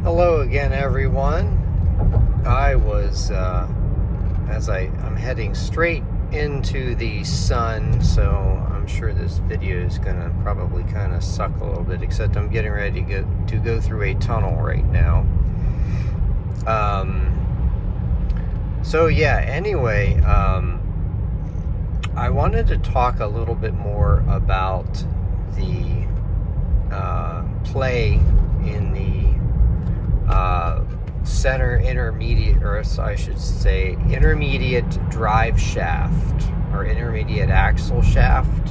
Hello again, everyone. I was, I'm heading straight into the sun, so I'm sure this video is going to probably kind of suck a little bit, except I'm getting ready to go through a tunnel right now. Anyway, I wanted to talk a little bit more about the play in the center intermediate, or I should say intermediate drive shaft, or intermediate axle shaft,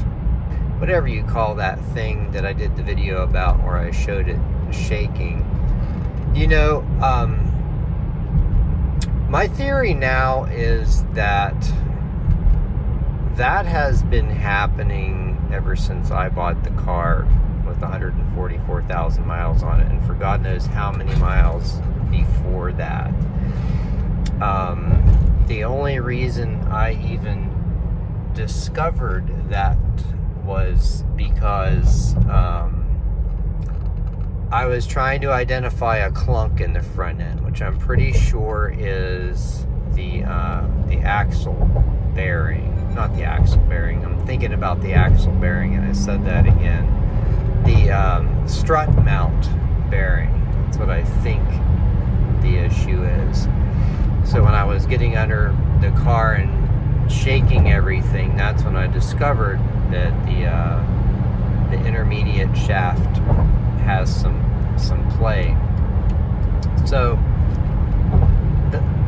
whatever you call that thing that I did the video about where I showed it shaking. My theory now is that has been happening ever since I bought the car with 144,000 miles on it, and for God knows how many miles before that. The only reason I even discovered that was because I was trying to identify a clunk in the front end, which I'm pretty sure is the axle bearing. Not the axle bearing. I'm thinking about the axle bearing, and I said that again. The strut mount bearing. That's what I think the issue is. So when I was getting under the car and shaking everything, that's when I discovered that the intermediate shaft has some play. So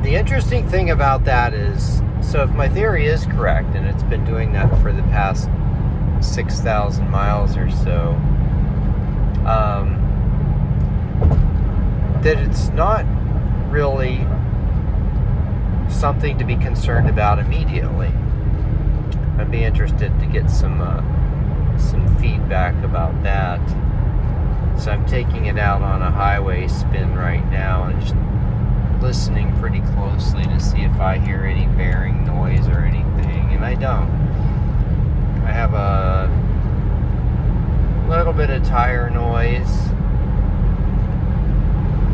the interesting thing about that is, so if my theory is correct, and it's been doing that for the past 6,000 miles or so, that it's not really something to be concerned about immediately. I'd be interested to get some feedback about that. So I'm taking it out on a highway spin right now and just listening pretty closely to see if I hear any bearing noise or anything, and I don't. I have a little bit of tire noise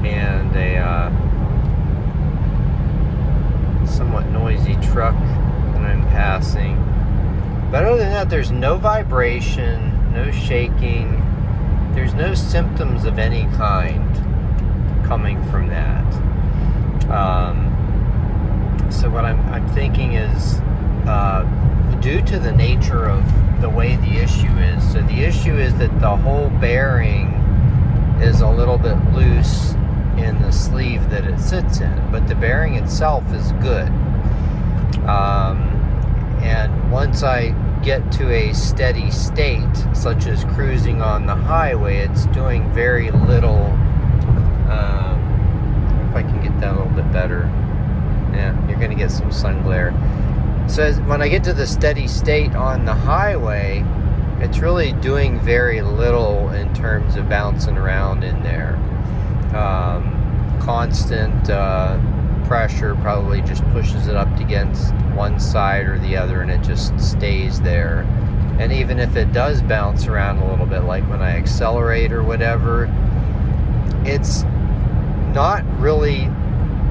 and a somewhat noisy truck that I'm passing. But other than that, there's no vibration, no shaking. There's no symptoms of any kind coming from that. So what I'm thinking is, due to the nature of the way the issue is, so the issue is that the whole bearing is a little bit loose in the sleeve that it sits in, but the bearing itself is good. And once I get to a steady state, such as cruising on the highway, it's doing very little. If I can get that a little bit better. Yeah, you're going to get some sun glare. So when I get to the steady state on the highway, it's really doing very little in terms of bouncing around in there. Constant pressure probably just pushes it up against one side or the other, and it just stays there. And even if it does bounce around a little bit, like when I accelerate or whatever, it's not really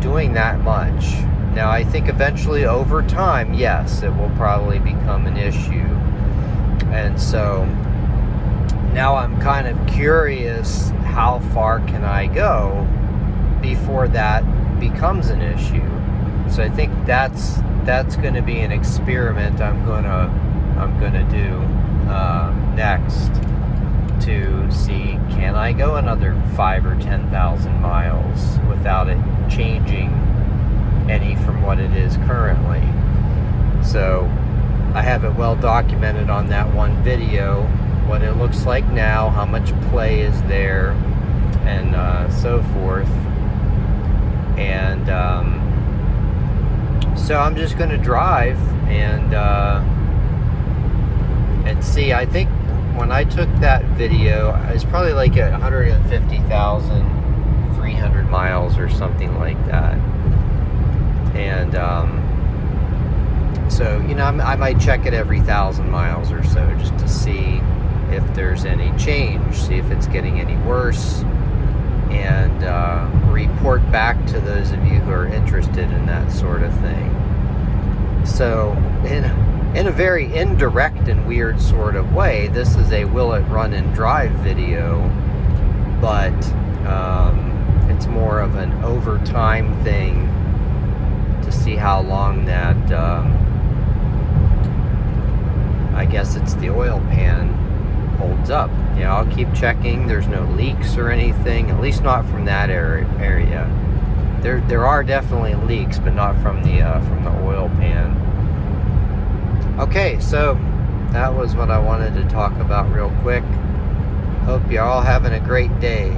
doing that much. Now, I think eventually over time, yes, it will probably become an issue. And so now I'm kind of curious, how far can I go before that becomes an issue? So I think that's going to be an experiment I'm gonna do next, to see, can I go another 5,000 or 10,000 miles without it changing any from what it is currently. So I have it well documented on that one video, what it looks like now, how much play is there, and so forth. And so I'm just going to drive and see. I think when I took that video, it was probably like at 150,300 miles or something like that. And so, I might check it every 1,000 miles or so just to see if there's any change, see if it's getting any worse. And back to those of you who are interested in that sort of thing. So in a very indirect and weird sort of way, this is a will it run and drive video, but it's more of an over time thing to see how long that I guess it's the oil pan holds up. You know, I'll keep checking. There's no leaks or anything, at least not from that area. There are definitely leaks, but not from the oil pan. Okay, so that was what I wanted to talk about real quick. Hope you're all having a great day.